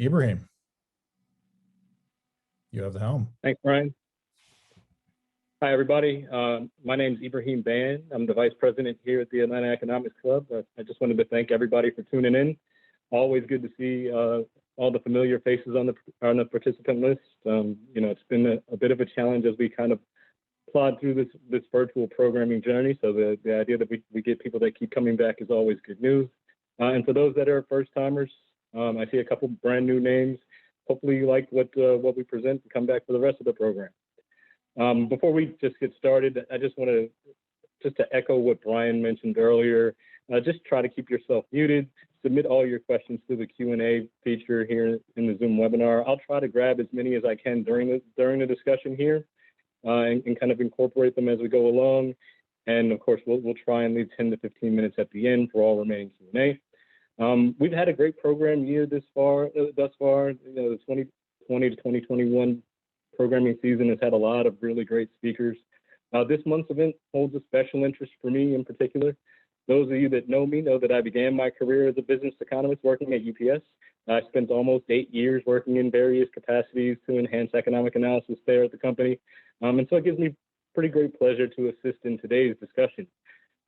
Ibrahim, you have the helm. Thanks, Brian. Hi, everybody. My name is Ibrahim Ban. I'm the Vice President here at the Atlanta Economics Club. I just wanted to thank everybody for tuning in. Always good to see all the familiar faces on the participant list. It's been a bit of a challenge as we kind of plod through this virtual programming journey. So the idea that we get people that keep coming back is always good news. And for those that are first timers, I see a couple brand new names. Hopefully you like what we present and come back for the rest of the program. Before we just get started, I just want to echo what Brian mentioned earlier. Just try to keep yourself muted. Submit all your questions through the Q&A feature here in the Zoom webinar. I'll try to grab as many as I can during the discussion here and kind of incorporate them as we go along. And of course, we'll try and leave 10 to 15 minutes at the end for all remaining Q&A. We've had a great program year thus far. The 2020 to 2021 programming season has had a lot of really great speakers. This month's event holds a special interest for me in particular. Those of you that know me know that I began my career as a business economist working at UPS. I spent almost 8 years working in various capacities to enhance economic analysis there at the company. And so it gives me pretty great pleasure to assist in today's discussion.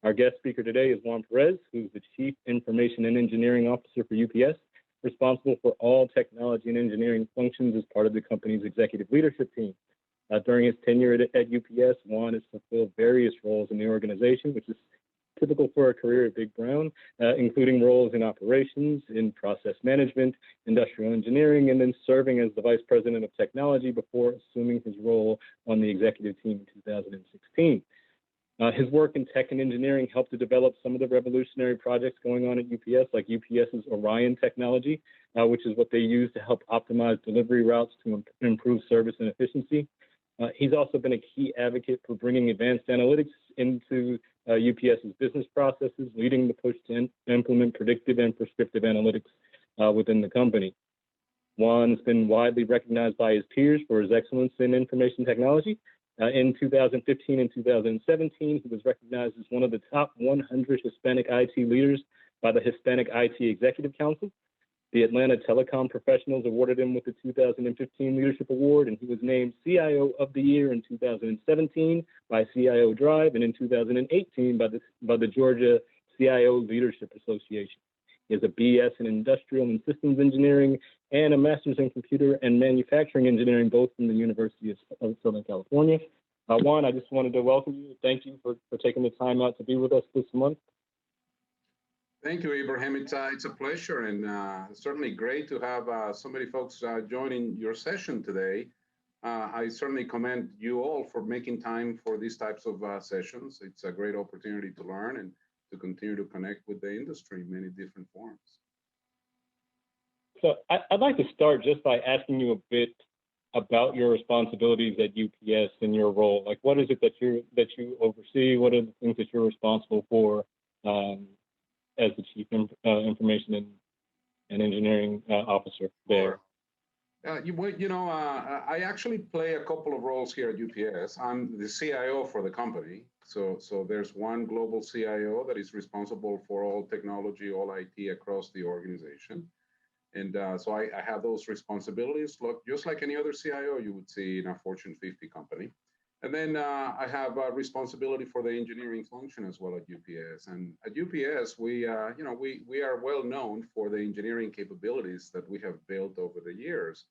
Our guest speaker today is Juan Perez, who's the Chief Information and Engineering Officer for UPS, responsible for all technology and engineering functions as part of the company's executive leadership team. During his tenure at UPS, Juan has fulfilled various roles in the organization, which is typical for a career at Big Brown, including roles in operations, in process management, industrial engineering, and then serving as the Vice President of Technology before assuming his role on the executive team in 2016. His work in tech and engineering helped to develop some of the revolutionary projects going on at UPS, like UPS's Orion technology, which is what they use to help optimize delivery routes to improve service and efficiency. He's also been a key advocate for bringing advanced analytics into UPS's business processes, leading the push to implement predictive and prescriptive analytics within the company. Juan's been widely recognized by his peers for his excellence in information technology. In 2015 and 2017, he was recognized as one of the top 100 Hispanic IT leaders by the Hispanic IT Executive Council. The Atlanta Telecom Professionals awarded him with the 2015 Leadership Award, and he was named CIO of the Year in 2017 by CIO Drive and in 2018 by the Georgia CIO Leadership Association. He has a BS in Industrial and Systems Engineering and a Master's in Computer and Manufacturing Engineering, both from the University of Southern California. Juan, I just wanted to welcome you. Thank you for taking the time out to be with us this month. Thank you, Ibrahim. It's a pleasure and certainly great to have so many folks joining your session today. I certainly commend you all for making time for these types of sessions. It's a great opportunity to learn and to continue to connect with the industry in many different forms. So I'd like to start just by asking you a bit about your responsibilities at UPS and your role. Like, what is it that you oversee? What are the things that you're responsible for as the Chief Information and Engineering Officer there? I actually play a couple of roles here at UPS. I'm the CIO for the company. So there's one global CIO that is responsible for all technology, all IT across the organization. And so I have those responsibilities, just like any other CIO you would see in a Fortune 50 company. And then I have a responsibility for the engineering function as well at UPS. And at UPS, we are well known for the engineering capabilities that we have built over the years.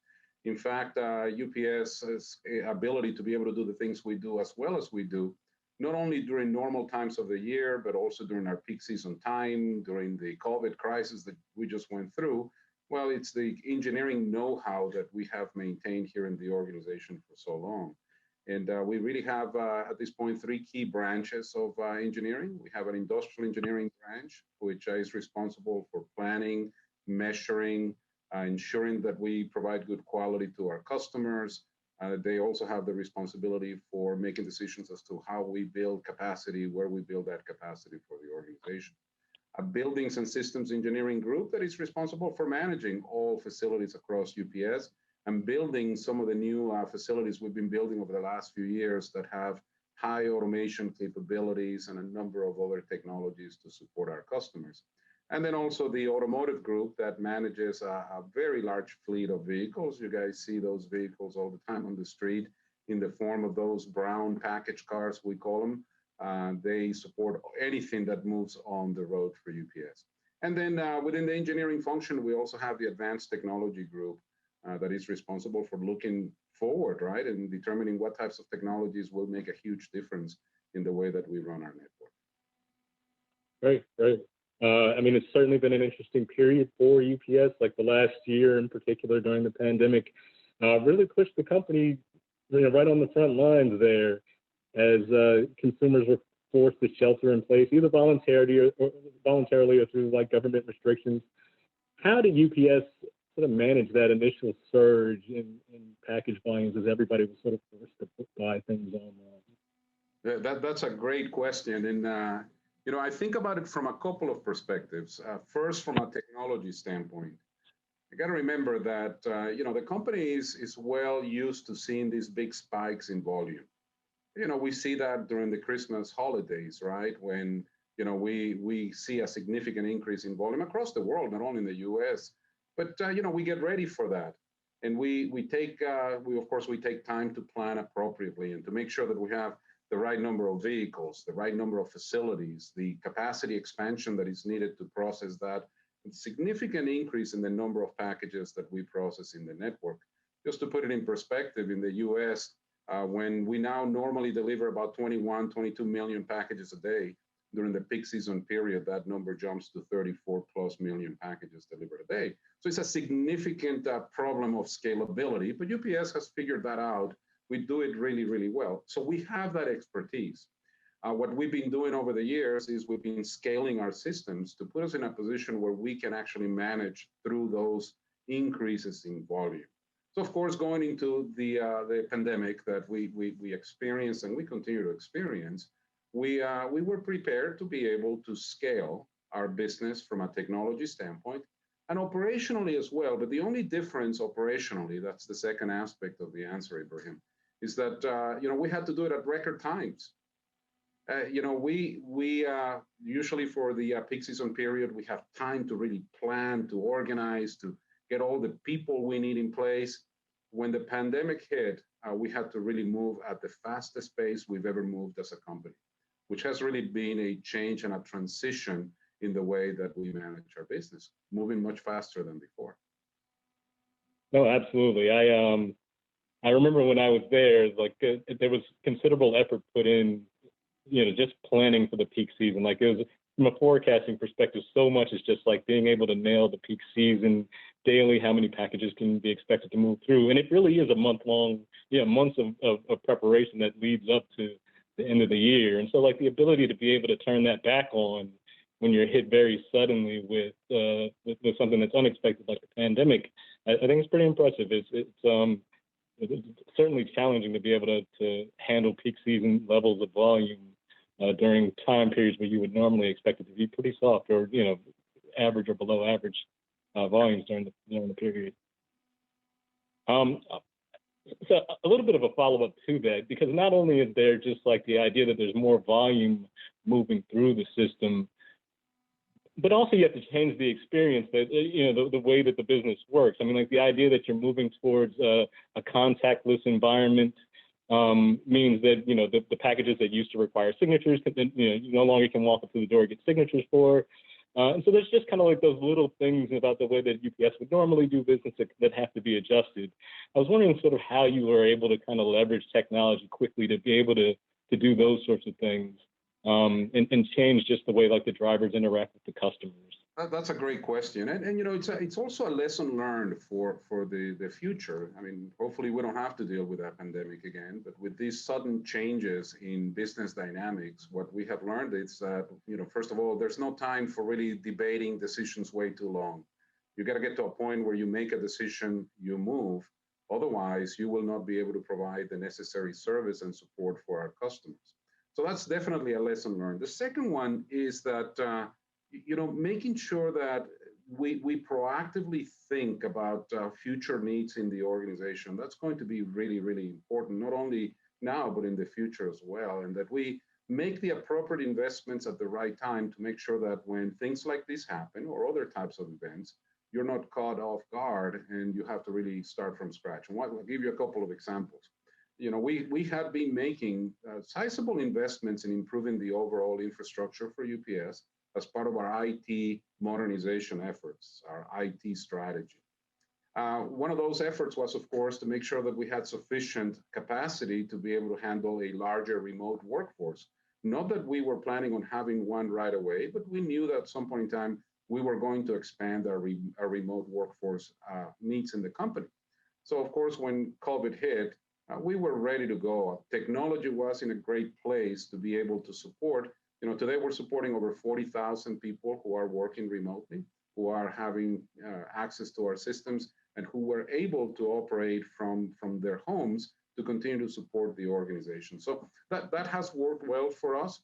In fact, UPS's ability to be able to do the things we do as well as we do, not only during normal times of the year, but also during our peak season time, during the COVID crisis that we just went through. Well, it's the engineering know-how that we have maintained here in the organization for so long. And we really have, at this point, 3 key branches of engineering. We have an industrial engineering branch, which is responsible for planning, measuring, ensuring that we provide good quality to our customers. They also have the responsibility for making decisions as to how we build capacity, where we build that capacity for the organization. A buildings and systems engineering group that is responsible for managing all facilities across UPS and building some of the new facilities we've been building over the last few years that have high automation capabilities and a number of other technologies to support our customers. And then also the automotive group that manages a very large fleet of vehicles. You guys see those vehicles all the time on the street in the form of those brown package cars, we call them. They support anything that moves on the road for UPS. And then within the engineering function, we also have the advanced technology group that is responsible for looking forward, right, and determining what types of technologies will make a huge difference in the way that we run our network. Great, great. I mean, it's certainly been an interesting period for UPS, like the last year in particular during the pandemic, really pushed the company right on the front lines there as consumers were forced to shelter in place, either voluntarily or through like government restrictions. How did UPS sort of manage that initial surge in package volumes as everybody was sort of forced to buy things online? That's a great question. And, you know, I think about it from a couple of perspectives. First, from a technology standpoint, I got to remember that, you know, the company is well used to seeing these big spikes in volume. You know, we see that during the Christmas holidays, right? When, you know, we see a significant increase in volume across the world, not only in the US, but, you know, we get ready for that. And we of course, we take time to plan appropriately and to make sure that we have the right number of vehicles, the right number of facilities, the capacity expansion that is needed to process that significant increase in the number of packages that we process in the network. Just to put it in perspective, in the US, when we now normally deliver about 21, 22 million packages a day, during the peak season period, that number jumps to 34 plus million packages delivered a day. So it's a significant problem of scalability, but UPS has figured that out. We do it really, really well. So we have that expertise. What we've been doing over the years is we've been scaling our systems to put us in a position where we can actually manage through those increases in volume. So of course, going into the pandemic that we experienced and we continue to experience, we were prepared to be able to scale our business from a technology standpoint and operationally as well. But the only difference operationally, that's the second aspect of the answer, Ibrahim, is that you know, we had to do it at record times. You know, we usually for the peak season period, we have time to really plan, to organize, to get all the people we need in place. When the pandemic hit, we had to really move at the fastest pace we've ever moved as a company, which has really been a change and a transition in the way that we manage our business, moving much faster than before. No, absolutely. I remember when I was there, like there was considerable effort put in, you know, just planning for the peak season. Like it was from a forecasting perspective, so much is just like being able to nail the peak season daily, how many packages can be expected to move through. And it really is a month-long, you know, months of preparation that leads up to the end of the year. And so like the ability to be able to turn that back on when you're hit very suddenly with something that's unexpected like the pandemic, I think it's pretty impressive. It's certainly challenging to be able to handle peak season levels of volume during time periods where you would normally expect it to be pretty soft or, you know, average or below average volumes during the period. So a little bit of a follow-up to that, because not only is there just like the idea that there's more volume moving through the system, but also you have to change the experience that, you know, the way that the business works. I mean, like the idea that you're moving towards a contactless environment means that, you know, the packages that used to require signatures, you know, you no longer can walk up to the door and get signatures for. And so there's just kind of like those little things about the way that UPS would normally do business that have to be adjusted. I was wondering sort of how you were able to kind of leverage technology quickly to be able to do those sorts of things and change just the way like the drivers interact with the customers. That's a great question, and you know, it's also a lesson learned for the future. I mean, hopefully we don't have to deal with that pandemic again, but with these sudden changes in business dynamics, what we have learned is that, you know, first of all, there's no time for really debating decisions way too long. You got to get to a point where you make a decision, you move. Otherwise, you will not be able to provide the necessary service and support for our customers. So that's definitely a lesson learned. The second one is that you know, making sure that we proactively think about future needs in the organization. That's going to be really, really important, not only now, but in the future as well. And that we make the appropriate investments at the right time to make sure that when things like this happen or other types of events, you're not caught off guard and you have to really start from scratch. And I'll give you a couple of examples. We had been making sizable investments in improving the overall infrastructure for UPS as part of our IT modernization efforts, our IT strategy. One of those efforts was, of course, to make sure that we had sufficient capacity to be able to handle a larger remote workforce. Not that we were planning on having one right away, but we knew that at some point in time, we were going to expand our remote workforce needs in the company. So, of course, when COVID hit, we were ready to go. Technology was in a great place to be able to support. Today we're supporting over 40,000 people who are working remotely, who are having access to our systems, and who were able to operate from their homes to continue to support the organization. So that has worked well for us.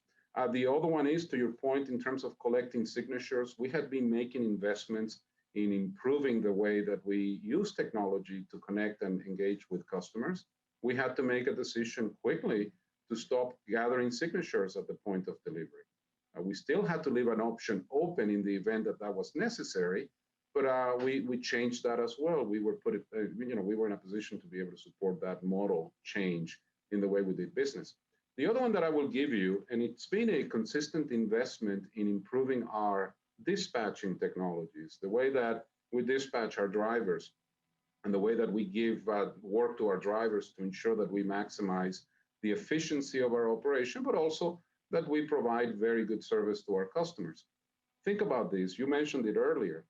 The other one is, to your point, in terms of collecting signatures, we had been making investments in improving the way that we use technology to connect and engage with customers. We had to make a decision quickly to stop gathering signatures at the point of delivery. We still had to leave an option open in the event that that was necessary, but we changed that as well. We were we were in a position to be able to support that model change in the way we did business. The other one that I will give you, and it's been a consistent investment in improving our dispatching technologies, the way that we dispatch our drivers, and the way that we give work to our drivers to ensure that we maximize the efficiency of our operation, but also that we provide very good service to our customers. Think about this. You mentioned it earlier.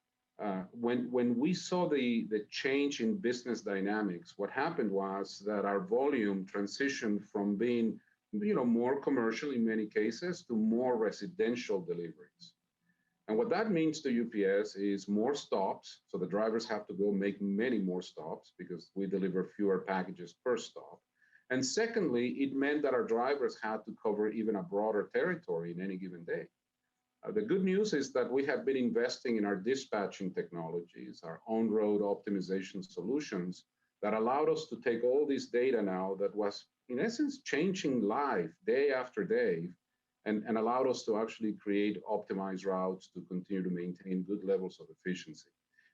When we saw the change in business dynamics, what happened was that our volume transitioned from being more commercial in many cases to more residential deliveries. And what that means to UPS is more stops. So the drivers have to go make many more stops because we deliver fewer packages per stop. And secondly, it meant that our drivers had to cover even a broader territory in any given day. The good news is that we have been investing in our dispatching technologies, our on-road optimization solutions that allowed us to take all this data now that was, in essence, changing live day after day, and allowed us to actually create optimized routes to continue to maintain good levels of efficiency.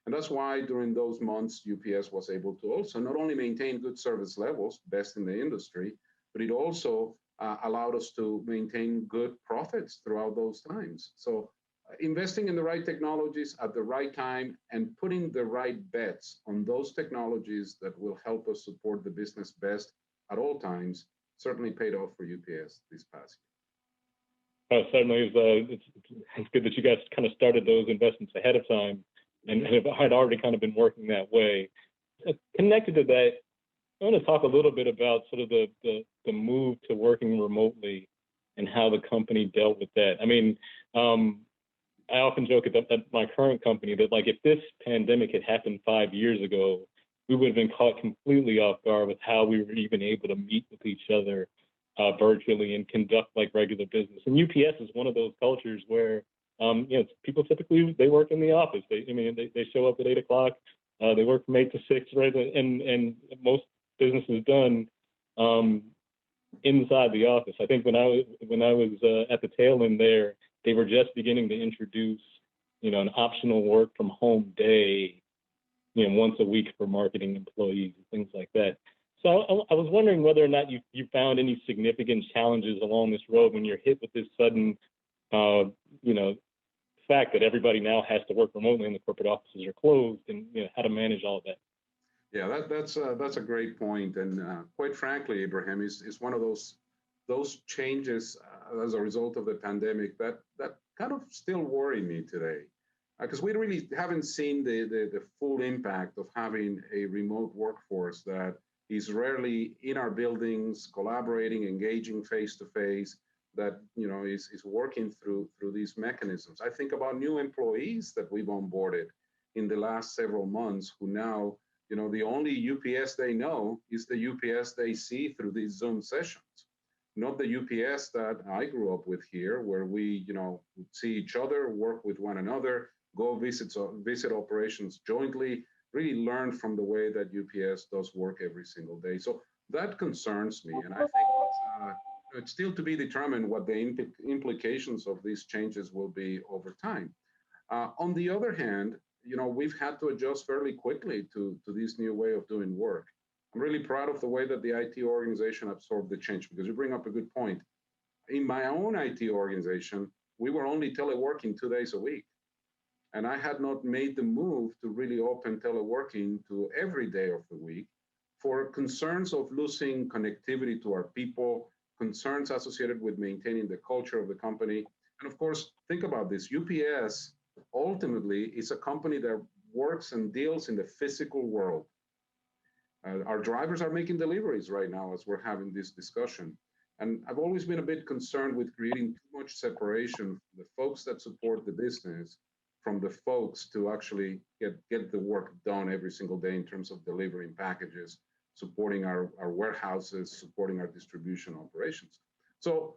And that's why during those months, UPS was able to also not only maintain good service levels, best in the industry, but it also allowed us to maintain good profits throughout those times. So investing in the right technologies at the right time and putting the right bets on those technologies that will help us support the business best at all times certainly paid off for UPS this past year. Certainly, it's good that you guys kind of started those investments ahead of time and had already kind of been working that way. Connected to that, I want to talk a little bit about sort of the move to working remotely and how the company dealt with that. I mean, I often joke at my current company that, like, if this pandemic had happened 5 years ago, we would have been caught completely off guard with how we were even able to meet with each other virtually and conduct like regular business. And UPS is one of those cultures where, people typically, they work in the office. They show up at 8 o'clock. They work from 8 to 6, right? And most business is done inside the office. I think when I was at the tail end there, they were just beginning to introduce, an optional work from home day, once a week for marketing employees and things like that. So I was wondering whether or not you found any significant challenges along this road when you're hit with this sudden, fact that everybody now has to work remotely and the corporate offices are closed, and how to manage all of that. Yeah, that's a great point, and quite frankly, Ibrahim, is one of those changes as a result of the pandemic that kind of still worry me today, because we really haven't seen the full impact of having a remote workforce that is rarely in our buildings, collaborating, engaging face to face, that is working through these mechanisms. I think about new employees that we've onboarded in the last several months who now, the only UPS they know is the UPS they see through these Zoom sessions, not the UPS that I grew up with here, where we, would see each other, work with one another, go visit operations jointly, really learn from the way that UPS does work every single day. So that concerns me, and I think It's still to be determined what the implications of these changes will be over time. On the other hand, we've had to adjust fairly quickly to this new way of doing work. I'm really proud of the way that the IT organization absorbed the change because you bring up a good point. In my own IT organization, we were only teleworking 2 days a week. And I had not made the move to really open teleworking to every day of the week for concerns of losing connectivity to our people, concerns associated with maintaining the culture of the company. And of course, think about this. UPS ultimately is a company that works and deals in the physical world. Our drivers are making deliveries right now as we're having this discussion. And I've always been a bit concerned with creating too much separation, the folks that support the business from the folks to actually get the work done every single day in terms of delivering packages, supporting our warehouses, supporting our distribution operations. So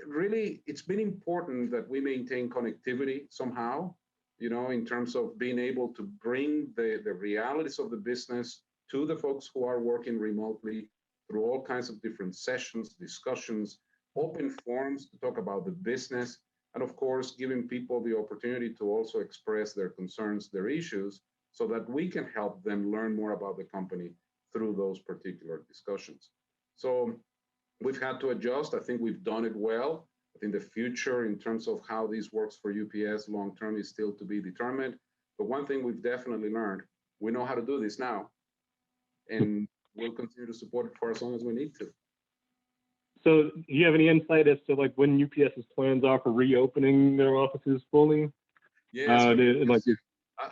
really, it's been important that we maintain connectivity somehow, in terms of being able to bring the realities of the business to the folks who are working remotely through all kinds of different sessions, discussions, open forums to talk about the business, and of course, giving people the opportunity to also express their concerns, their issues, so that we can help them learn more about the company through those particular discussions. So we've had to adjust. I think we've done it well. I think the future in terms of how this works for UPS long-term is still to be determined. But one thing we've definitely learned, we know how to do this now, and we'll continue to support it for as long as we need to. So do you have any insight as to like when UPS's plans are for reopening their offices fully? Yes,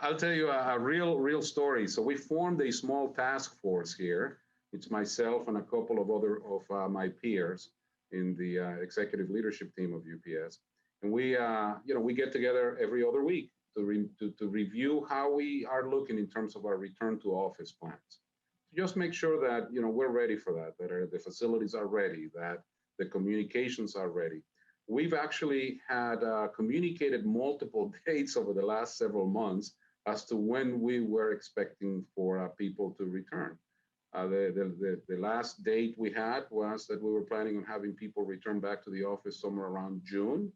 I'll tell you a real story. So we formed a small task force here. It's myself and a couple of other of my peers in the executive leadership team of UPS, and we get together every other week to review how we are looking in terms of our return to office plans. Just make sure that we're ready for that, the facilities are ready, that the communications are ready. We've actually had communicated multiple dates over the last several months as to when we were expecting for people to return. The last date we had was that we were planning on having people return back to the office somewhere around June.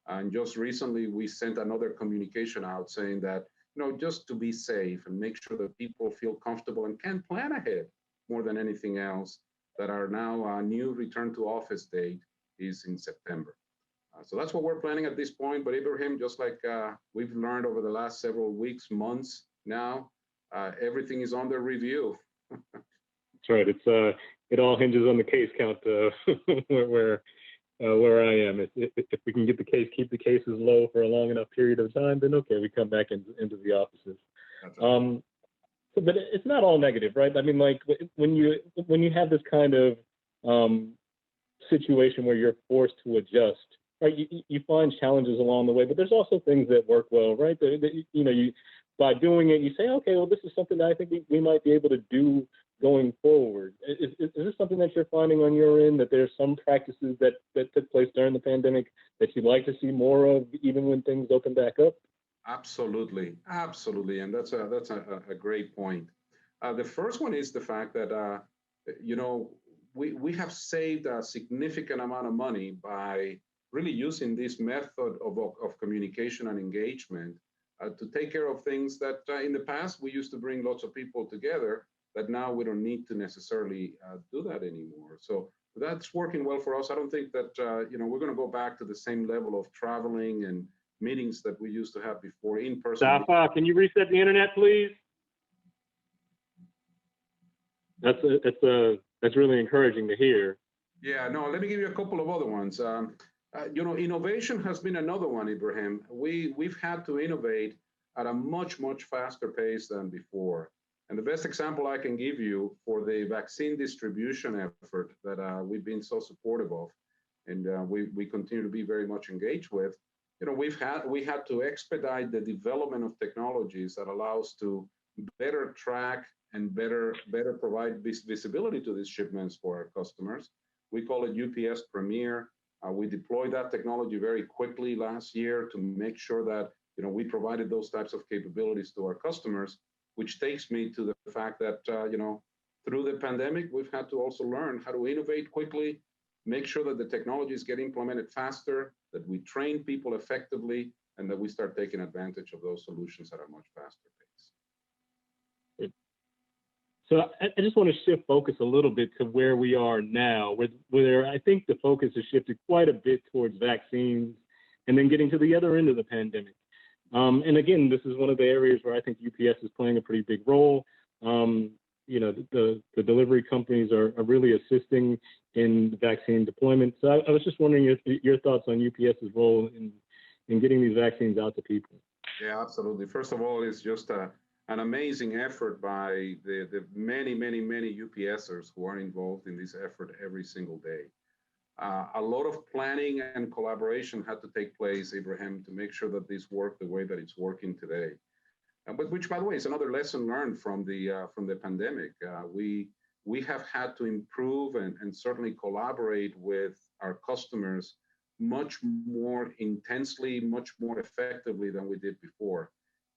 And just recently, we sent another communication out saying that just to be safe and make sure that people feel comfortable and can plan ahead more than anything else, that our now new return to office date is in September. So that's what we're planning at this point. But Ibrahim, just like we've learned over the last several weeks, months now, everything is under review. That's right. It all hinges on the case count where I am. If we can keep the cases low for a long enough period of time, then okay, we come back into the offices. Right. But it's not all negative, right? I mean, like when you have this kind of situation where you're forced to adjust, right? You find challenges along the way, but there's also things that work well, right? You by doing it, you say, okay, well, this is something that I think we might be able to do going forward. Is this something that you're finding on your end, that there's some practices that took place during the pandemic that you'd like to see more of, even when things open back up? Absolutely, and that's a great point. The first one is the fact that we have saved a significant amount of money by really using this method of communication and engagement to take care of things that in the past we used to bring lots of people together, that now we don't need to necessarily do that anymore. So that's working well for us. I don't think that we're going to go back to the same level of traveling and meetings that we used to have before in person. Safa, can you reset the internet, please? That's really encouraging to hear. Yeah, no, let me give you a couple of other ones. Innovation has been another one, Ibrahim. We've had to innovate at a much faster pace than before. And the best example I can give you for the vaccine distribution effort that we've been so supportive of, and we continue to be very much engaged with, we had to expedite the development of technologies that allow us to better track and better provide visibility to these shipments for our customers. We call it UPS Premier. We deployed that technology very quickly last year to make sure that we provided those types of capabilities to our customers, which takes me to the fact that through the pandemic, we've had to also learn how to innovate quickly, make sure that the technologies get implemented faster, that we train people effectively, and that we start taking advantage of those solutions at a much faster pace. So I just want to shift focus a little bit to where we are now, where I think the focus has shifted quite a bit towards vaccines and then getting to the other end of the pandemic. And again, this is one of the areas where I think UPS is playing a pretty big role. You know, the delivery companies are really assisting in the vaccine deployment. So I was just wondering your thoughts on UPS's role in getting these vaccines out to people. Yeah, absolutely. First of all, it's just an amazing effort by the many UPSers who are involved in this effort every single day. A lot of planning and collaboration had to take place, Ibrahim, to make sure that this worked the way that it's working today. But which, by the way, is another lesson learned from the pandemic. We have had to improve and certainly collaborate with our customers much more intensely, much more effectively than we did before.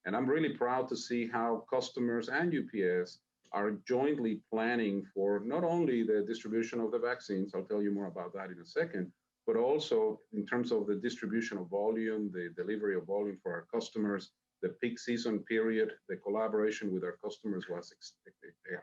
And I'm really proud to see how customers and UPS are jointly planning for not only the distribution of the vaccines, I'll tell you more about that in a second, but also in terms of the distribution of volume, the delivery of volume for our customers, the peak season period, the collaboration with our customers was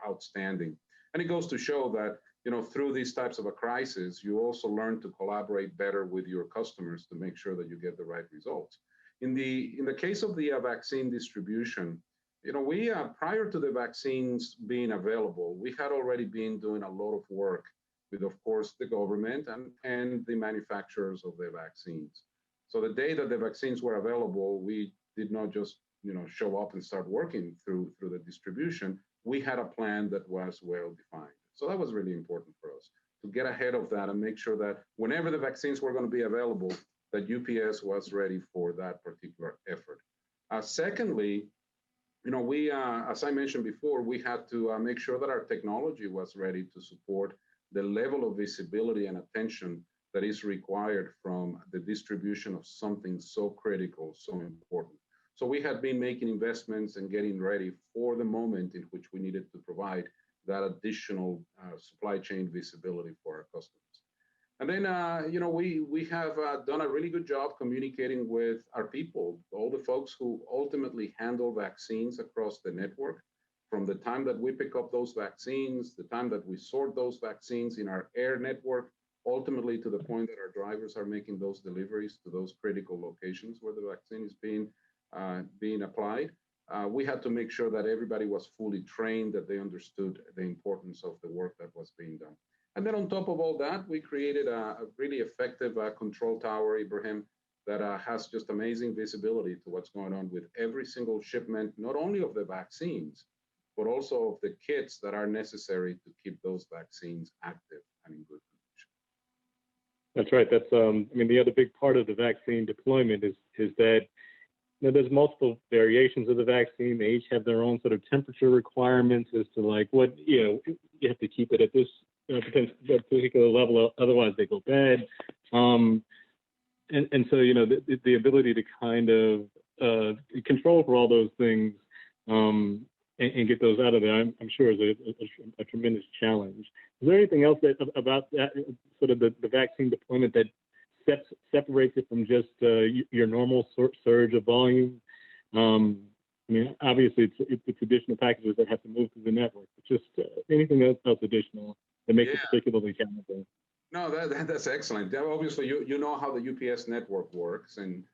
outstanding. And it goes to show that, you know, through these types of a crisis, you also learn to collaborate better with your customers to make sure that you get the right results. In the case of the vaccine distribution, you know, we prior to the vaccines being available, we had already been doing a lot of work with, of course, the government and the manufacturers of the vaccines. So the day that the vaccines were available, we did not just, you know, show up and start working through the distribution. We had a plan that was well defined. So that was really important for us to get ahead of that and make sure that whenever the vaccines were going to be available, that UPS was ready for that particular effort. Secondly, you know, we, as I mentioned before, we had to make sure that our technology was ready to support the level of visibility and attention that is required from the distribution of something so critical, so important. So we had been making investments and getting ready for the moment in which we needed to provide that additional supply chain visibility for our customers. And then, you know, we have done a really good job communicating with our people, all the folks who ultimately handle vaccines across the network, from the time that we pick up those vaccines, the time that we sort those vaccines in our air network, ultimately to the point that our drivers are making those deliveries to those critical locations where the vaccine is being applied. We had to make sure that everybody was fully trained, that they understood the importance of the work that was being done. And then on top of all that, we created a really effective control tower, Ibrahim, that has just amazing visibility to what's going on with every single shipment, not only of the vaccines, but also of the kits that are necessary to keep those vaccines active and in good condition. That's right. That's, I mean, the other big part of the vaccine deployment is that, you know, there's multiple variations of the vaccine. They each have their own sort of temperature requirements as to like what, you know, you have to keep it at this particular level, otherwise they go bad. And so, you know, the ability to kind of control for all those things and get those out of there, I'm sure is a tremendous challenge. Is there anything else about that sort of the vaccine deployment that separates it from just your normal surge of volume? I mean, obviously it's additional packages that have to move through the network, but just anything else additional that makes it particularly challenging. No, that's excellent. Obviously, you know how the UPS network works, and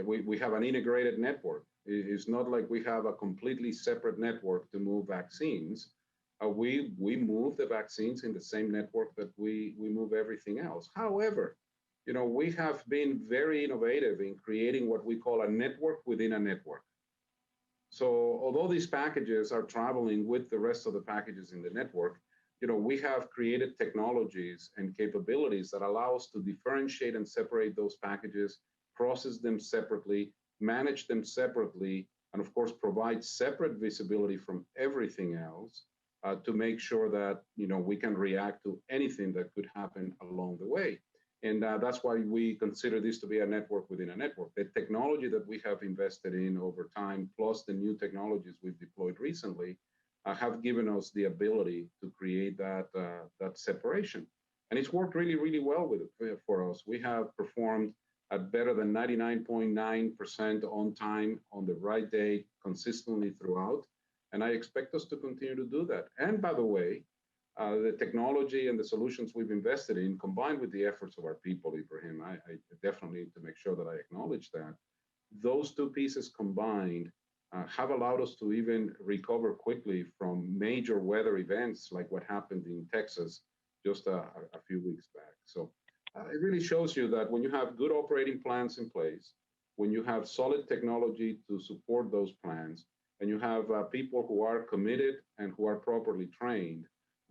we have an integrated network. It's not like we have a completely separate network to move vaccines. We move the vaccines in the same network that we move everything else. However, you know, we have been very innovative in creating what we call a network within a network. So although these packages are traveling with the rest of the packages in the network, you know, we have created technologies and capabilities that allow us to differentiate and separate those packages, process them separately, manage them separately, and of course, provide separate visibility from everything else to make sure that, you know, we can react to anything that could happen along the way. And that's why we consider this to be a network within a network. The technology that we have invested in over time, plus the new technologies we've deployed recently, have given us the ability to create that separation. And it's worked really, really well for us. We have performed at better than 99.9% on time, on the right day, consistently throughout. And I expect us to continue to do that. And by the way, the technology and the solutions we've invested in, combined with the efforts of our people, Ibrahim, I definitely need to make sure that I acknowledge that. Those two pieces combined have allowed us to even recover quickly from major weather events like what happened in Texas just a few weeks back. So it really shows you that when you have good operating plans in place, when you have solid technology to support those plans, and you have people who are committed and who are properly trained,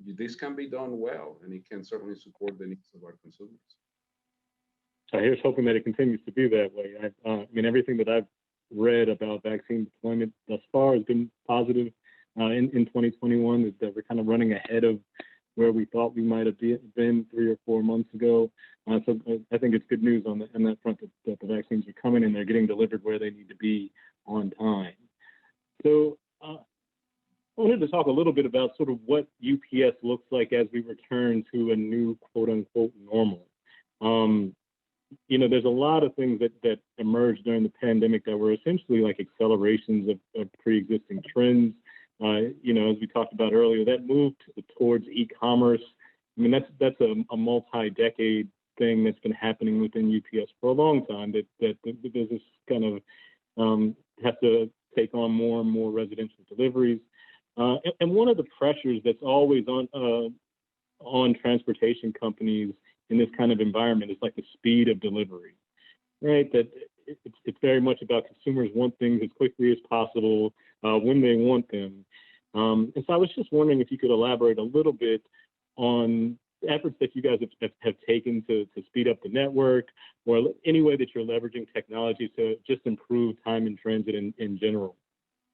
this can be done well, and it can certainly support the needs of our consumers. So here's hoping that it continues to be that way. I mean, everything that I've read about vaccine deployment thus far has been positive in 2021, that we're kind of running ahead of where we thought we might have been 3 or 4 months ago. So I think it's good news on that front that the vaccines are coming and they're getting delivered where they need to be on time. So I wanted to talk a little bit about sort of what UPS looks like as we return to a new quote unquote normal. You know, there's a lot of things that emerged during the pandemic that were essentially like accelerations of pre-existing trends. You know, as we talked about earlier, that moved towards e-commerce. I mean, that's a multi-decade thing that's been happening within UPS for a long time, that the business kind of has to take on more and more residential deliveries. And one of the pressures that's always on transportation companies in this kind of environment is like the speed of delivery, right? That it's very much about consumers want things as quickly as possible when they want them. And so I was just wondering if you could elaborate a little bit on efforts that you guys have taken to speed up the network, or any way that you're leveraging technology to just improve time in transit in general.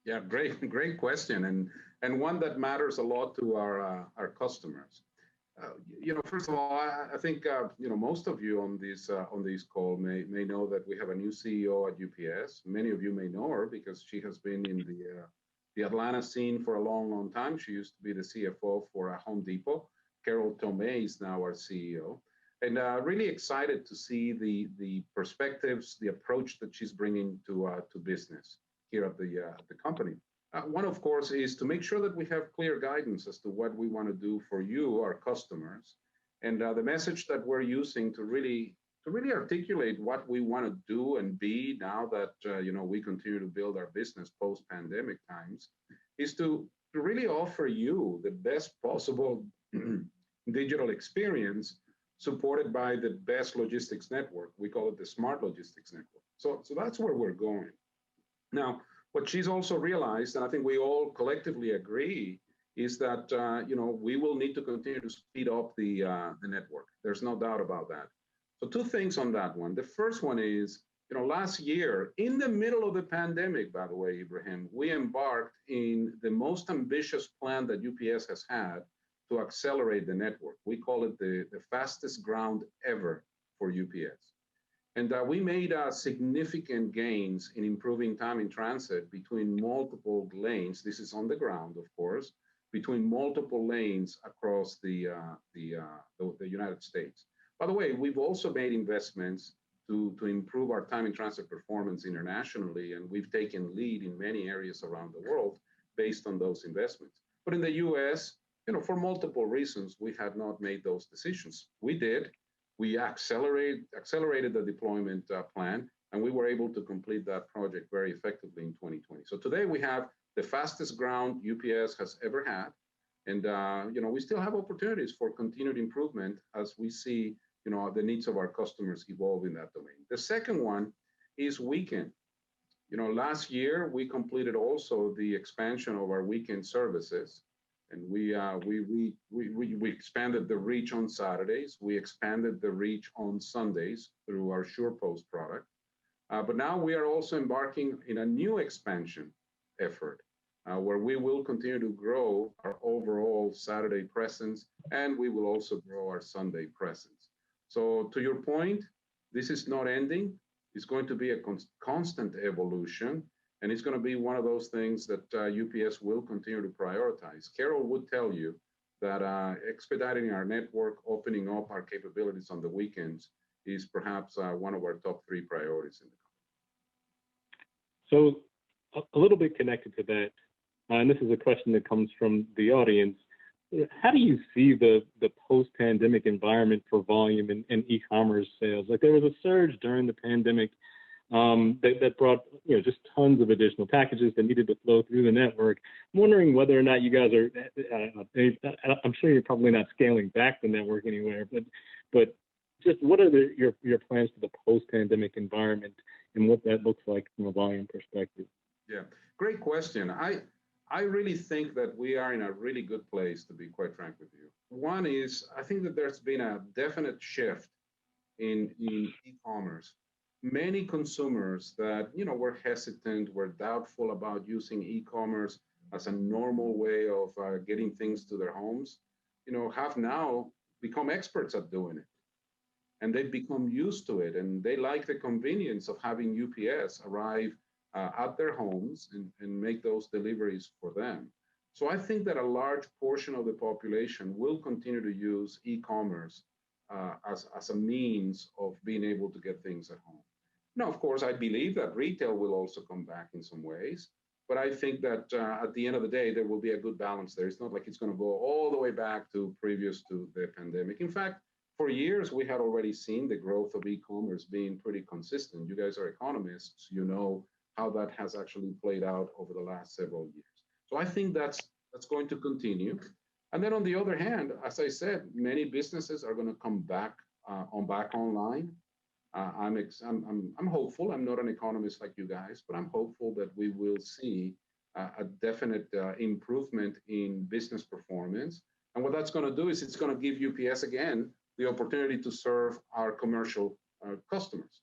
Yeah, great question, and one that matters a lot to our customers. You know, first of all, I think you know, most of you on this call may know that we have a new CEO at UPS. Many of you may know her because she has been in the Atlanta scene for a long time. She used to be the CFO for Home Depot. Carol Tomé is now our CEO, and really excited to see the perspectives, the approach that she's bringing to business here at the company. One, of course, is to make sure that we have clear guidance as to what we want to do for you, our customers, and the message that we're using to really articulate what we want to do and be now that you know, we continue to build our business post-pandemic times, is to really offer you the best possible digital experience supported by the best logistics network. We call it the smart logistics network. So that's where we're going. Now, what she's also realized, and I think we all collectively agree, is that you know, we will need to continue to speed up the network. There's no doubt about that. So two things on that one. The first one is, you know, last year, in the middle of the pandemic, by the way, Ibrahim, we embarked in the most ambitious plan that UPS has had to accelerate the network. We call it the fastest ground ever for UPS. And we made significant gains in improving time in transit between multiple lanes. This is on the ground, of course, between multiple lanes across the United States. By the way, we've also made investments to improve our time in transit performance internationally, and we've taken lead in many areas around the world based on those investments. But in the US, you know, for multiple reasons, we had not made those decisions. We did. We accelerated the deployment plan, and we were able to complete that project very effectively in 2020. So today we have the fastest ground UPS has ever had, and you know, we still have opportunities for continued improvement as we see, you know, the needs of our customers evolve in that domain. The second one is weekend. You know, last year we completed also the expansion of our weekend services. And we expanded the reach on Saturdays. We expanded the reach on Sundays through our SurePost product. But now we are also embarking in a new expansion effort where we will continue to grow our overall Saturday presence, and we will also grow our Sunday presence. So to your point, this is not ending. It's going to be a constant evolution. And it's going to be one of those things that UPS will continue to prioritize. Carol would tell you that expediting our network, opening up our capabilities on the weekends is perhaps one of our top three priorities in the So a little bit connected to that, and this is a question that comes from the audience. How do you see the post-pandemic environment for volume and e-commerce sales? Like there was a surge during the pandemic that brought just tons of additional packages that needed to flow through the network. I'm wondering whether or not you guys are. I'm sure you're probably not scaling back the network anywhere, but just what are your plans for the post-pandemic environment and what that looks like from a volume perspective? Yeah, great question. I really think that we are in a really good place, to be quite frank with you. One is, I think that there's been a definite shift in e-commerce. Many consumers that were hesitant, were doubtful about using e-commerce as a normal way of getting things to their homes, have now become experts at doing it, and they've become used to it, and they like the convenience of having UPS arrive at their homes and make those deliveries for them. So I think that a large portion of the population will continue to use e-commerce as a means of being able to get things at home. Now, of course, I believe that retail will also come back in some ways, but I think that at the end of the day, there will be a good balance there. It's not like it's going to go all the way back to previous to the pandemic. In fact, for years, we had already seen the growth of e-commerce being pretty consistent. You guys are economists, you know how that has actually played out over the last several years. So I think that's going to continue. And then on the other hand, as I said, many businesses are going to come back online. I'm hopeful. I'm not an economist like you guys, but I'm hopeful that we will see a definite improvement in business performance. And what that's going to do is it's going to give UPS again the opportunity to serve our commercial customers.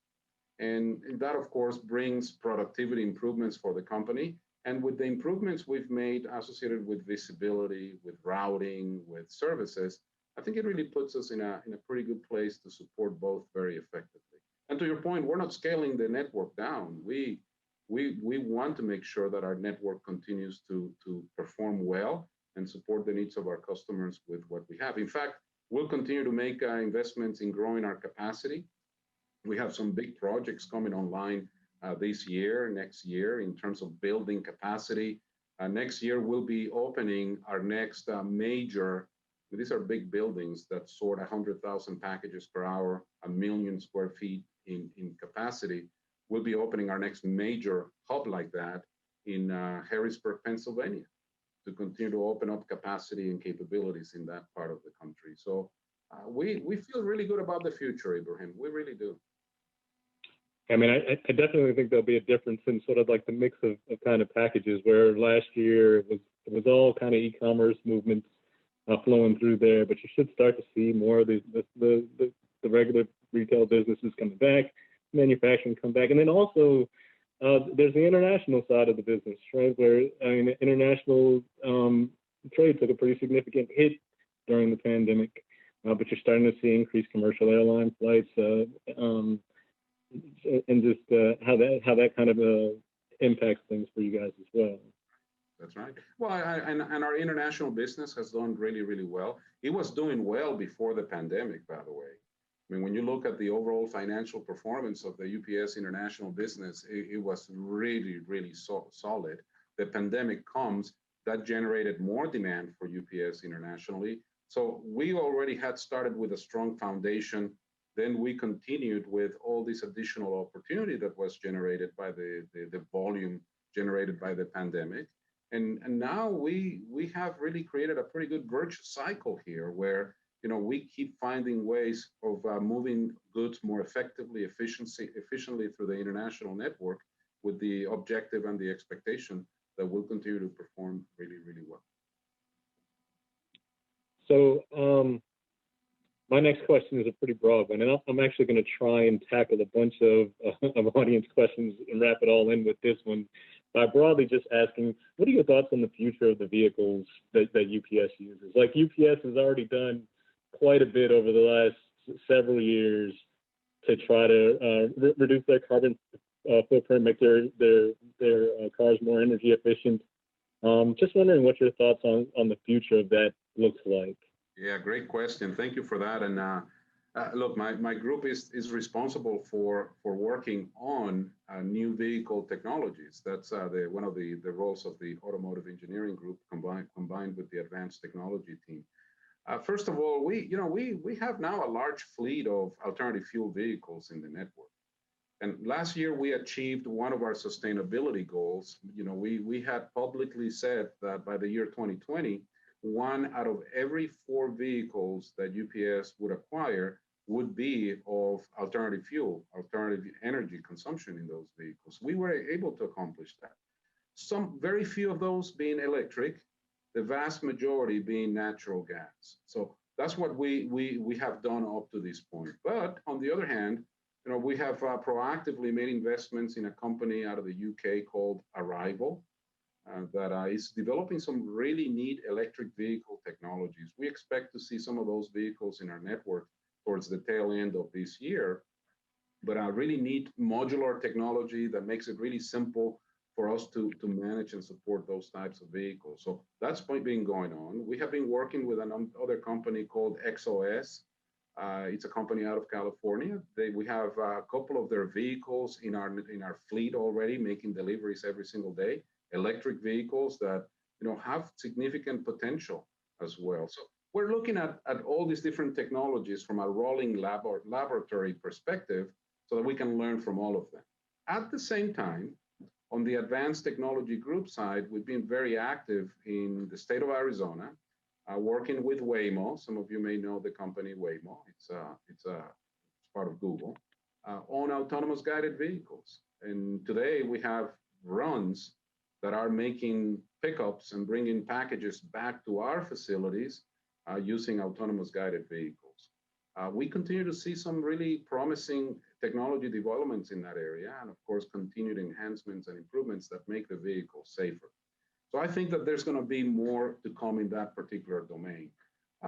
And that, of course, brings productivity improvements for the company. And with the improvements we've made associated with visibility, with routing, with services, I think it really puts us in a pretty good place to support both very effectively. And to your point, we're not scaling the network down. We want to make sure that our network continues to perform well and support the needs of our customers with what we have. In fact, we'll continue to make investments in growing our capacity. We have some big projects coming online this year, next year, in terms of building capacity. Next year, we'll be opening our next major, these are big buildings that sort 100,000 packages per hour, 1 million square feet in capacity. We'll be opening our next major hub like that in Harrisburg, Pennsylvania, to continue to open up capacity and capabilities in that part of the country. So we feel really good about the future, Ibrahim. We really do. I mean, I definitely think there'll be a difference in sort of like the mix of kind of packages, where last year it was all kind of e-commerce movements flowing through there, but you should start to see more of the regular retail businesses coming back, manufacturing come back, and then also there's the international side of the business, right? Where I mean, international trade took a pretty significant hit during the pandemic, but you're starting to see increased commercial airline flights. And just how that kind of impacts things for you guys as well. That's right. Well, and our international business has done really, really well. It was doing well before the pandemic, by the way. I mean, when you look at the overall financial performance of the UPS international business, it was really, really solid. The pandemic comes, that generated more demand for UPS internationally. So we already had started with a strong foundation. Then we continued with all this additional opportunity that was generated by the volume generated by the pandemic. And now we have really created a pretty good virtuous cycle here where, we keep finding ways of moving goods more effectively, efficiently through the international network, with the objective and the expectation that we'll continue to perform really, really well. So my next question is a pretty broad one, and I'm actually going to try and tackle a bunch of audience questions and wrap it all in with this one by broadly just asking, what are your thoughts on the future of the vehicles that UPS uses? Like UPS has already done quite a bit over the last several years to try to reduce their carbon footprint, make their cars more energy efficient. Just wondering what your thoughts on the future of that looks like. Yeah, great question. Thank you for that. And look, my group is responsible for working on new vehicle technologies. That's one of the roles of the automotive engineering group combined with the advanced technology team. First of all, we have now a large fleet of alternative fuel vehicles in the network. And last year we achieved one of our sustainability goals. We had publicly said that by the year 2020, one out of every four vehicles that UPS would acquire would be of alternative fuel, alternative energy consumption in those vehicles. We were able to accomplish that. Some very few of those being electric, the vast majority being natural gas. So that's what we have done up to this point. But on the other hand, we have proactively made investments in a company out of the UK called Arrival that is developing some really neat electric vehicle technologies. We expect to see some of those vehicles in our network towards the tail end of this year, but a really neat modular technology that makes it really simple for us to manage and support those types of vehicles. So that's been going on. We have been working with another company called XOS. It's a company out of California. We have a couple of their vehicles in our fleet already, making deliveries every single day. Electric vehicles that have significant potential as well. So we're looking at all these different technologies from a rolling laboratory perspective, so that we can learn from all of them. At the same time, on the advanced technology group side, we've been very active in the state of Arizona, working with Waymo. Some of you may know the company Waymo. It's part of Google, on autonomous guided vehicles. And today we have runs that are making pickups and bringing packages back to our facilities using autonomous guided vehicles. We continue to see some really promising technology developments in that area, and of course, continued enhancements and improvements that make the vehicle safer. So I think that there's going to be more to come in that particular domain.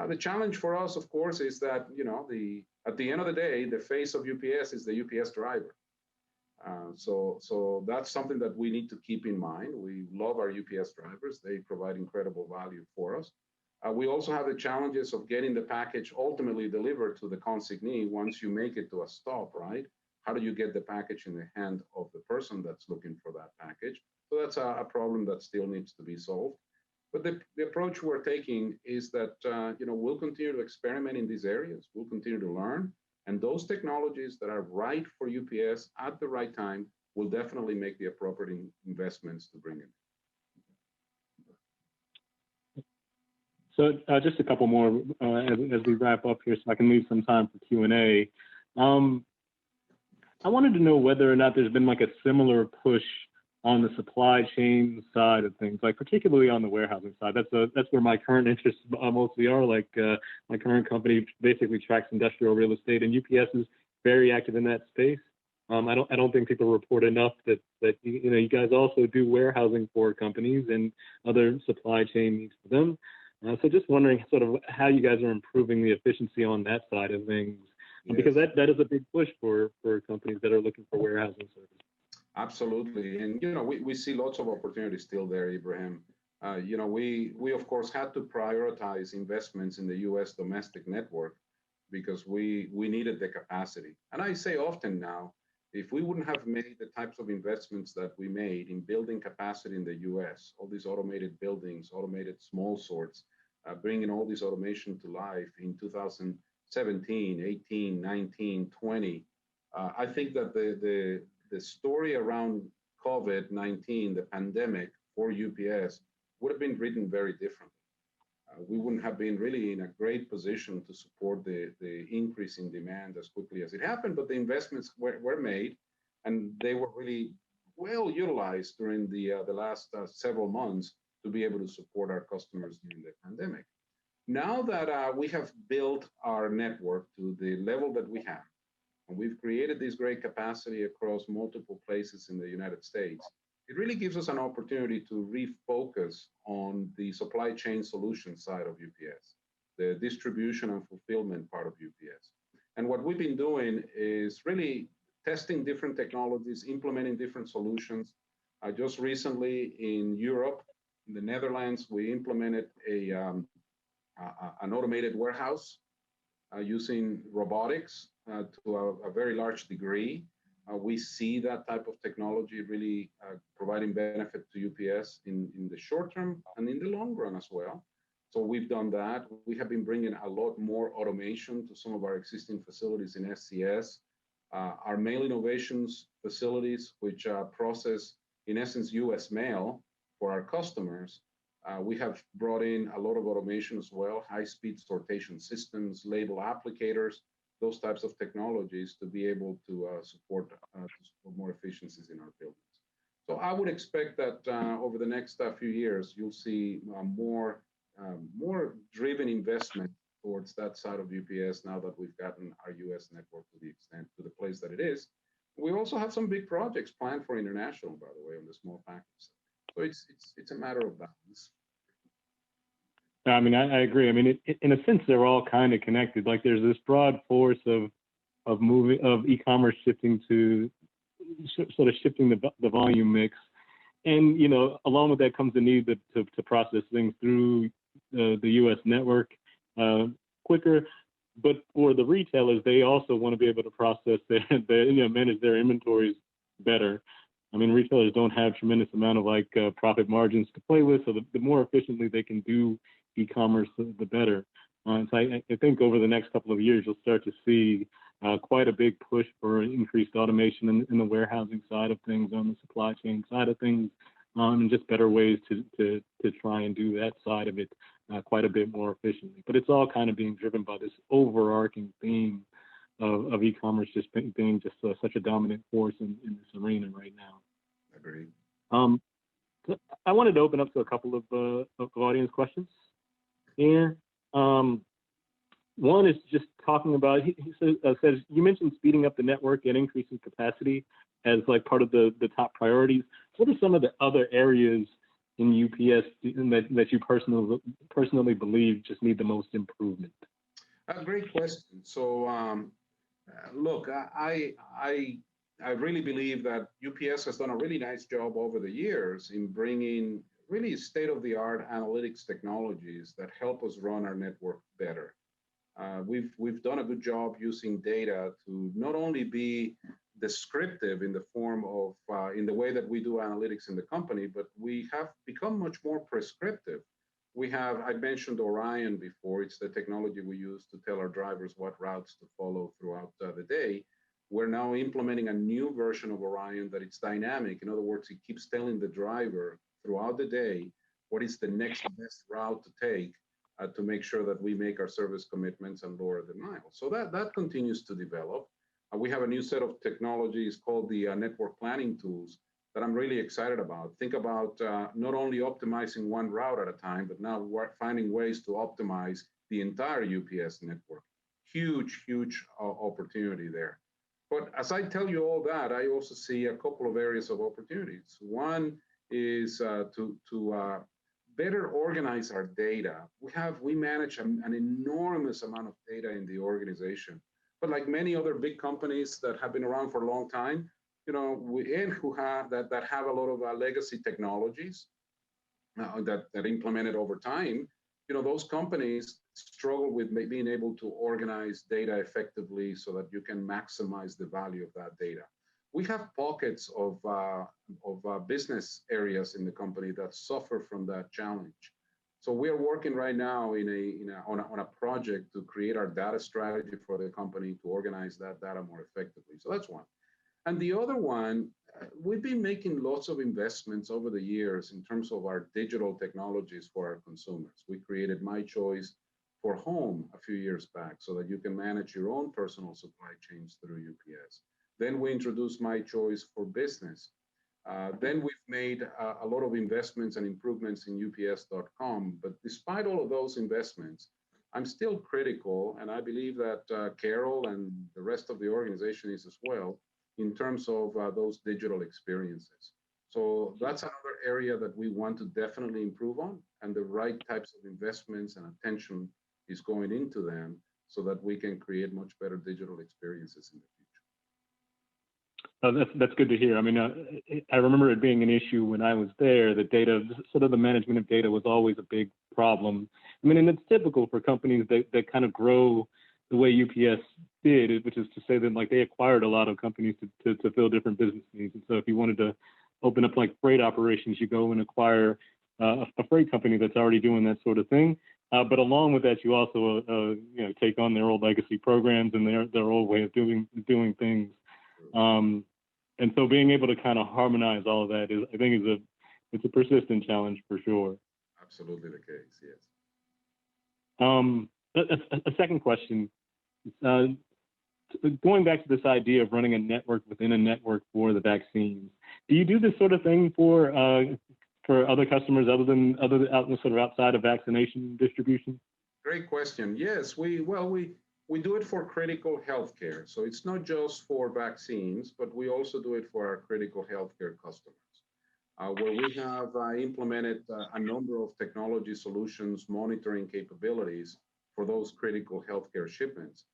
The challenge for us, of course, is that at the end of the day, the face of UPS is the UPS driver. So that's something that we need to keep in mind. We love our UPS drivers. They provide incredible value for us. We also have the challenges of getting the package ultimately delivered to the consignee once you make it to a stop, right? How do you get the package in the hand of the person that's looking for that package? So that's a problem that still needs to be solved. But the approach we're taking is that we'll continue to experiment in these areas. We'll continue to learn. And those technologies that are right for UPS at the right time will definitely make the appropriate investments to bring it. So just a couple more as we wrap up here, so I can leave some time for Q&A. I wanted to know whether or not there's been like a similar push on the supply chain side of things, like particularly on the warehousing side. That's where my current interests mostly are. Like my current company basically tracks industrial real estate, and UPS is very active in that space. I don't think people report enough that you guys also do warehousing for companies and other supply chain needs for them. So just wondering sort of how you guys are improving the efficiency on that side of things, yes, because that is a big push for companies that are looking for warehousing services. Absolutely, and we see lots of opportunities still there, Ibrahim. We of course had to prioritize investments in the U.S. domestic network because we needed the capacity. And I say often now, if we wouldn't have made the types of investments that we made in building capacity in the U.S., all these automated buildings, automated small sorts, bringing all this automation to life in 2017, 18, 19, 20, I think that the story around COVID-19, the pandemic for UPS, would have been written very differently. We wouldn't have been really in a great position to support the increase in demand as quickly as it happened, but the investments were made, and they were really well utilized during the last several months to be able to support our customers during the pandemic. Now that we have built our network to the level that we have, and we've created this great capacity across multiple places in the United States, it really gives us an opportunity to refocus on the supply chain solution side of UPS, the distribution and fulfillment part of UPS. And what we've been doing is really testing different technologies, implementing different solutions. Just recently in Europe, In the Netherlands, we implemented an automated warehouse using robotics to a very large degree. We see that type of technology really providing benefit to UPS in the short term and in the long run as well. So we've done that. We have been bringing a lot more automation to some of our existing facilities in SCS. Our mail innovations facilities, which process, in essence, US mail for our customers, we have brought in a lot of automation as well, high-speed sortation systems, label applicators, those types of technologies to be able to support more efficiencies in our buildings. So I would expect that over the next few years, you'll see more driven investment towards that side of UPS now that we've gotten our US network to the place that it is. We also have some big projects planned for international, by the way, on the small package. So it's a matter of balance. I mean, I agree. I mean, in a sense, they're all kind of connected. Like there's this broad force of e-commerce shifting to sort of shifting the volume mix, and along with that comes the need to process things through the U.S. network quicker. But for the retailers, they also want to be able to process manage their inventories better. I mean, retailers don't have tremendous amount of profit margins to play with, so the more efficiently they can do e-commerce, the better. So I think over the next couple of years, you'll start to see quite a big push for increased automation in the warehousing side of things, on the supply chain side of things, and just better ways to try and do that side of it quite a bit more efficiently. But it's all kind of being driven by this overarching theme of e-commerce just being just such a dominant force in this arena right now. Agreed. So I wanted to open up to a couple of audience questions here. One is just talking about, he says, you mentioned speeding up the network and increasing capacity as like part of the top priorities. What are some of the other areas in UPS that you personally believe just need the most improvement? Great question. So look, I really believe that UPS has done a really nice job over the years in bringing really state-of-the-art analytics technologies that help us run our network better. We've done a good job using data to not only be descriptive in the form of in the way that we do analytics in the company, but we have become much more prescriptive. I mentioned Orion before. It's the technology we use to tell our drivers what routes to follow throughout the day. We're now implementing a new version of Orion that it's dynamic. In other words, it keeps telling the driver throughout the day what is the next best route to take to make sure that we make our service commitments and lower the miles. So that continues to develop. We have a new set of technologies called the network planning tools that I'm really excited about. Think about not only optimizing one route at a time, but now we're finding ways to optimize the entire UPS network. Huge, huge opportunity there. But as I tell you all that, I also see a couple of areas of opportunities. One is to better organize our data. We manage an enormous amount of data in the organization. But like many other big companies that have been around for a long time, that have a lot of legacy technologies that implemented over time, those companies struggle with being able to organize data effectively so that you can maximize the value of that data. We have pockets of business areas in the company that suffer from that challenge. So we are working right now on a project to create our data strategy for the company to organize that data more effectively. So that's one. And the other one, we've been making lots of investments over the years in terms of our digital technologies for our consumers. We created My Choice for home a few years back so that you can manage your own personal supply chains through UPS. Then we introduced My Choice for business. Then we've made a lot of investments and improvements in UPS.com. But despite all of those investments, I'm still critical, and I believe that Carol and the rest of the organization is as well, in terms of those digital experiences. So that's another area that we want to definitely improve on, and the right types of investments and attention is going into them so that we can create much better digital experiences in the future. That's good to hear. I mean, I remember it being an issue when I was there. The data, sort of the management of data, was always a big problem. I mean, and it's typical for companies that kind of grow the way UPS did, which is to say that like they acquired a lot of companies to fill different business needs. And so if you wanted to open up like freight operations, you go and acquire a freight company that's already doing that sort of thing. But along with that, you also take on their old legacy programs and their old way of doing things. And so being able to kind of harmonize all of that I think it's a persistent challenge for sure. Absolutely the case, yes. A second question, going back to this idea of running a network within a network for the vaccines, do you do this sort of thing for other customers sort of outside of vaccination distribution? Great question. Yes, we do it for critical healthcare. So it's not just for vaccines, but we also do it for our critical healthcare customers, where we have implemented a number of technology solutions, monitoring capabilities for those critical healthcare shipments.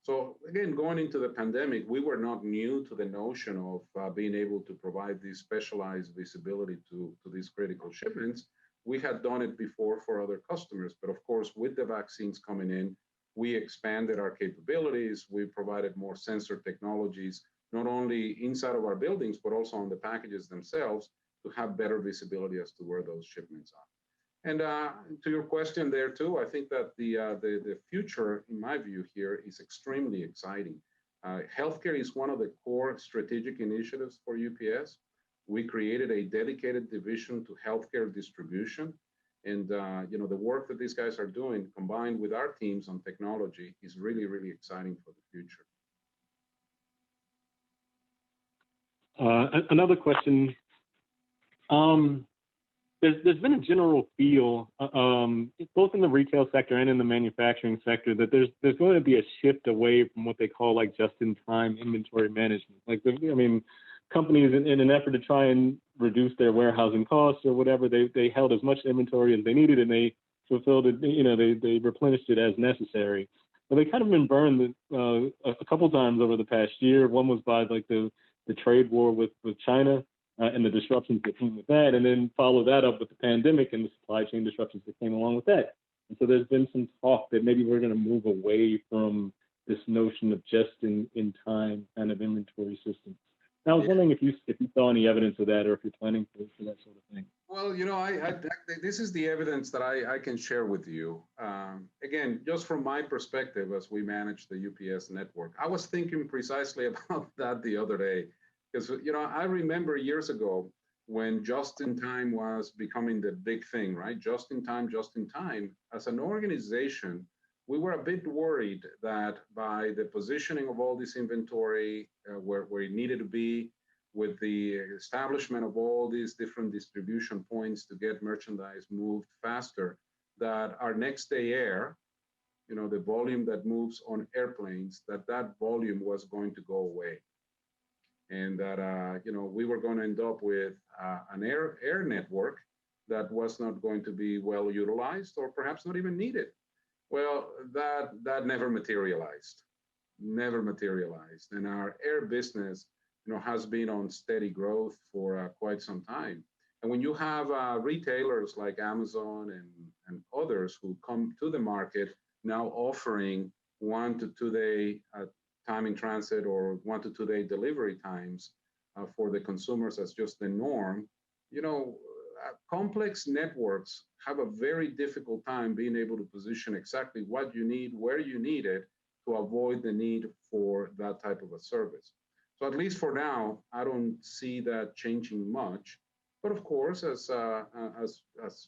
So again, going into the pandemic, we were not new to the notion of being able to provide this specialized visibility to these critical shipments. We had done it before for other customers, but of course, with the vaccines coming in, we expanded our capabilities. We provided more sensor technologies, not only inside of our buildings, but also on the packages themselves to have better visibility as to where those shipments are. And to your question there too, I think that the future, in my view here, is extremely exciting. Healthcare is one of the core strategic initiatives for UPS. We created a dedicated division to healthcare distribution. And the work that these guys are doing, combined with our teams on technology, is really, really exciting for the future. Another question. There's been a general feel, both in the retail sector and in the manufacturing sector, that there's going to be a shift away from what they call like just-in-time inventory management. Companies in an effort to try and reduce their warehousing costs or whatever, they held as much inventory as they needed, and they fulfilled it. They replenished it as necessary. But they kind of been burned a couple times over the past year. One was by like the trade war with China. And the disruptions that came with that, and then follow that up with the pandemic and the supply chain disruptions that came along with that. And so there's been some talk that maybe we're going to move away from this notion of just-in-time kind of inventory systems. And I was wondering if you saw any evidence of that, or if you're planning for that sort of thing. Well, this is the evidence that I can share with you. Again, just from my perspective as we manage the UPS network, I was thinking precisely about that the other day. Because, I remember years ago when just-in-time was becoming the big thing, right? Just-in-time. As an organization, we were a bit worried that by the positioning of all this inventory where it needed to be, with the establishment of all these different distribution points to get merchandise moved faster, that our next day air, the volume that moves on airplanes, that volume was going to go away. And that we were going to end up with an air network that was not going to be well utilized, or perhaps not even needed. Well, that never materialized, and our air business has been on steady growth for quite some time. And when you have retailers like Amazon and others who come to the market now offering 1 to 2 day time in transit or 1 to 2 day delivery times for the consumers as just the norm, complex networks have a very difficult time being able to position exactly what you need, where you need it, to avoid the need for that type of a service. So at least for now, I don't see that changing much. But of course, as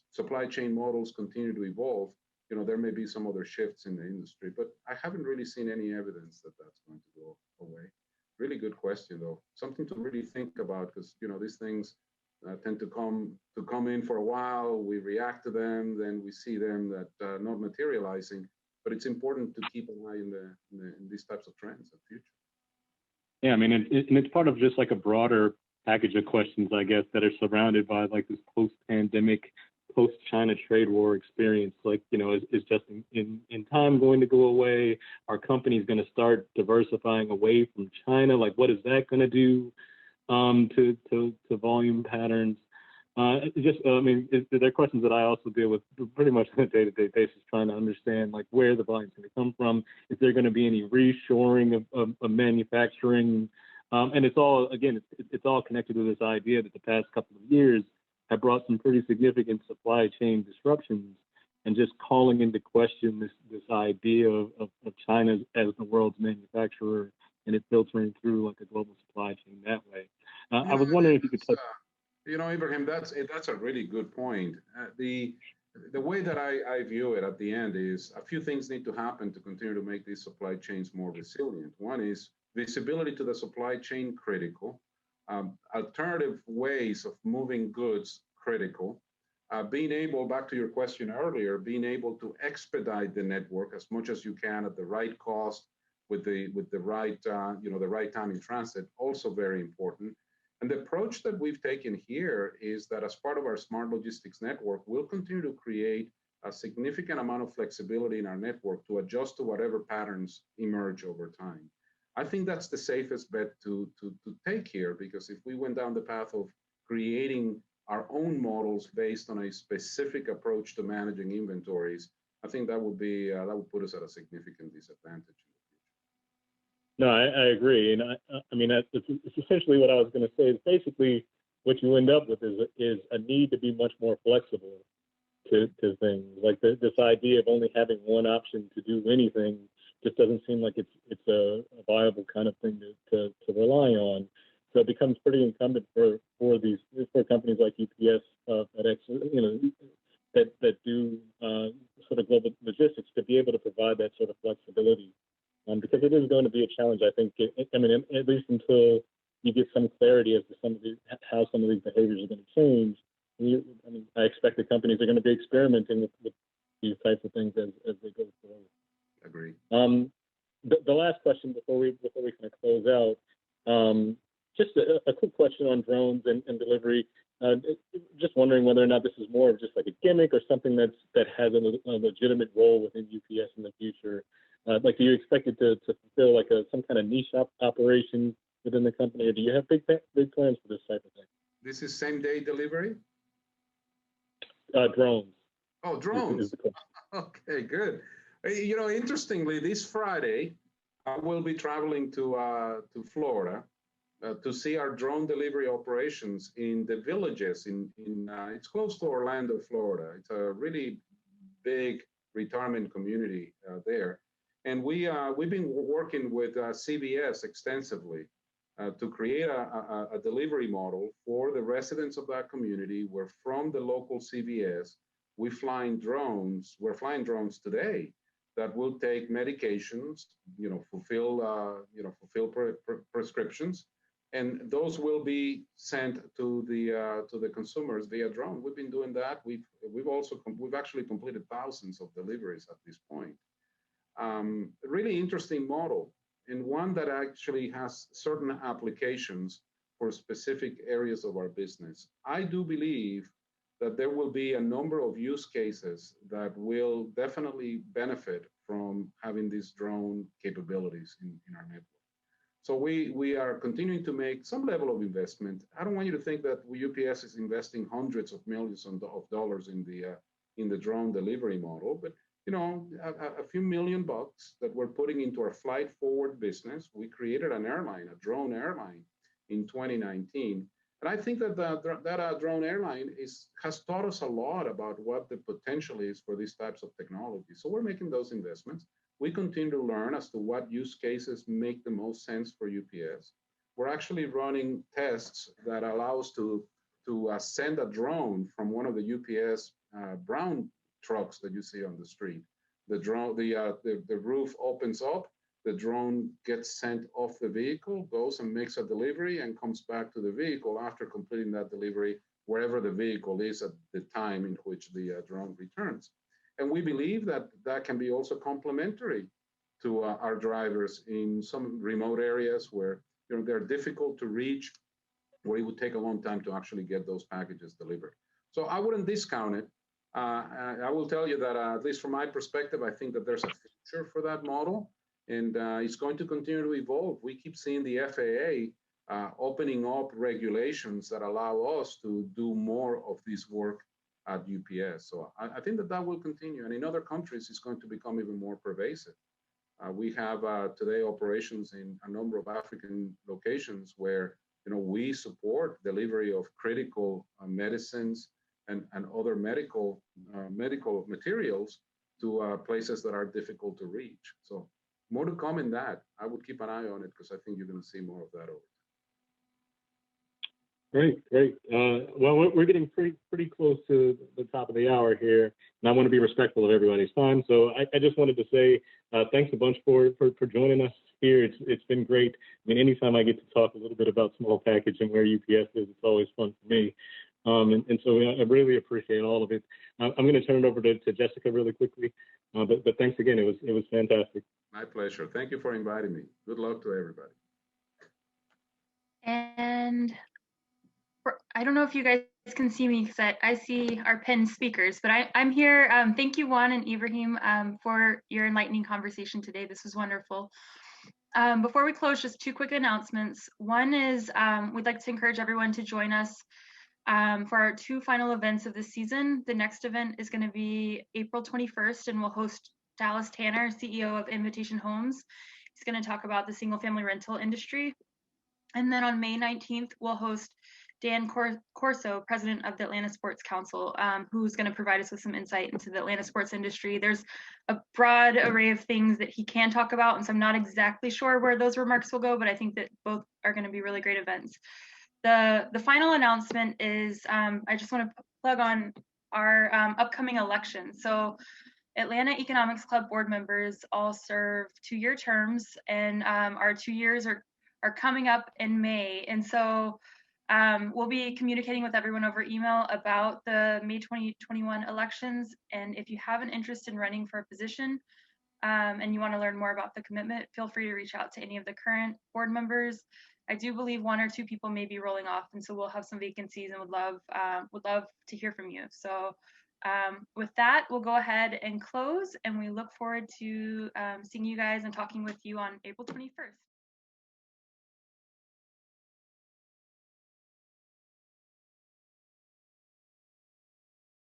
supply chain models continue to evolve, there may be some other shifts in the industry, but I haven't really seen any evidence that that's going to go away. Really good question, though. Something to really think about, because these things tend to come in for a while. We react to them, then we see them that not materializing. But it's important to keep an eye in these types of trends in the future. Yeah, I mean, and it's part of just like a broader package of questions, I guess, that are surrounded by like this post-pandemic, post-China trade war experience. Like, is just in time going to go away? Are companies going to start diversifying away from China? Like, what is that going to do to volume patterns. I mean, they're questions that I also deal with pretty much on a day-to-day basis, trying to understand like where the volume's going to come from. Is there going to be any reshoring of manufacturing? And it's all, again, it's all connected to this idea that the past couple of years have brought some pretty significant supply chain disruptions, and just calling into question this idea of China as the world's manufacturer and it filtering through like a global supply chain that way. I was wondering if you could touch. Ibrahim, that's a really good point. The way that I view it at the end is a few things need to happen to continue to make these supply chains more resilient. One is visibility to the supply chain critical, alternative ways of moving goods critical, being able, back to your question earlier, being able to expedite the network as much as you can at the right cost with the right the right time in transit, also very important. And the approach that we've taken here is that as part of our smart logistics network, we'll continue to create a significant amount of flexibility in our network to adjust to whatever patterns emerge over time. I think that's the safest bet to take here, because if we went down the path of creating our own models based on a specific approach to managing inventories, I think that would be that would put us at a significant disadvantage. No, I agree, and I mean it's essentially what I was going to say. Is basically what you end up with is a need to be much more flexible to things. Like this idea of only having one option to do anything just doesn't seem like it's a viable kind of thing to rely on. So it becomes pretty incumbent for companies like UPS, FedEx, that do sort of global logistics to be able to provide that sort of flexibility. Because it is going to be a challenge, I think. I mean, at least until you get some clarity as to how some of these behaviors are going to change. I expect the companies are going to be experimenting with these types of things as they go forward. Agree. The last question before we kind of close out, just a quick question on drones and delivery. Just wondering whether or not this is more of just like a gimmick or something that has a legitimate role within UPS in the future. Like, do you expect it to fulfill like some kind of niche operation within the company, or do you have big plans for this type of thing? This is same-day delivery? Drones. Oh, drones. Okay, good. Interestingly, this Friday, I will be traveling to Florida to see our drone delivery operations in the villages. It's close to Orlando, Florida. It's a really big retirement community there. And we've been working with CBS extensively to create a delivery model for the residents of that community, where from the local CVS, we're flying drones today that will take medications, fulfill prescriptions, and those will be sent to the consumers via drone. We've been doing that. We've actually completed thousands of deliveries at this point. A really interesting model, and one that actually has certain applications for specific areas of our business. I do believe that there will be a number of use cases that will definitely benefit from having these drone capabilities in our network. So we are continuing to make some level of investment. I don't want you to think that UPS is investing hundreds of millions of dollars in the drone delivery model, but a few $1 million that we're putting into our flight forward business. We created an airline, a drone airline, in 2019. And I think that drone airline has taught us a lot about what the potential is for these types of technology. So we're making those investments. We continue to learn as to what use cases make the most sense for UPS. We're actually running tests that allow us to send a drone from one of the UPS brown trucks that you see on the street. The roof opens up, the drone gets sent off the vehicle, goes and makes a delivery, and comes back to the vehicle after completing that delivery, wherever the vehicle is at the time in which the drone returns. And we believe that can be also complementary to our drivers in some remote areas where they're difficult to reach, where it would take a long time to actually get those packages delivered. So I wouldn't discount it. I will tell you that, at least from my perspective, I think that there's a future for that model, and it's going to continue to evolve. We keep seeing the FAA opening up regulations that allow us to do more of this work at UPS. So I think that that will continue. And in other countries, it's going to become even more pervasive. We have today operations in a number of African locations where we support delivery of critical medicines and other medical materials to places that are difficult to reach. So more to come in that. I would keep an eye on it because I think you're going to see more of that over time. Great, great. Well, we're getting pretty close to the top of the hour here, and I want to be respectful of everybody's time. So I just wanted to say thanks a bunch for joining us here. It's been great. I mean, anytime I get to talk a little bit about small package and where UPS is, it's always fun for me. And so I really appreciate all of it. I'm going to turn it over to Jessica really quickly. But thanks again. It was fantastic. My pleasure. Thank you for inviting me. Good luck to everybody. And I don't know if you guys can see me because I see our pinned speakers, but I'm here. Thank you, Juan and Ibrahim, for your enlightening conversation today. This was wonderful. Before we close, just two quick announcements. One is we'd like to encourage everyone to join us for our two final events of this season. The next event is going to be April 21st, and we'll host Dallas Tanner, CEO of Invitation Homes. He's going to talk about the single family rental industry. And then on May 19th, we'll host Dan Corso, president of the Atlanta Sports Council, who's going to provide us with some insight into the Atlanta sports industry. There's a broad array of things that he can talk about, and so I'm not exactly sure where those remarks will go, but I think that both are going to be really great events. The final announcement is I just want to plug on our upcoming election. So Atlanta Economics Club board members all serve 2-year terms, and our 2 years are coming up in May. And so we'll be communicating with everyone over email about the May 2021 elections. And if you have an interest in running for a position and you want to learn more about the commitment, feel free to reach out to any of the current board members. I do believe 1 or 2 people may be rolling off, and so we'll have some vacancies and would love to hear from you. So with that, we'll go ahead and close, and we look forward to seeing you guys and talking with you on April 21st.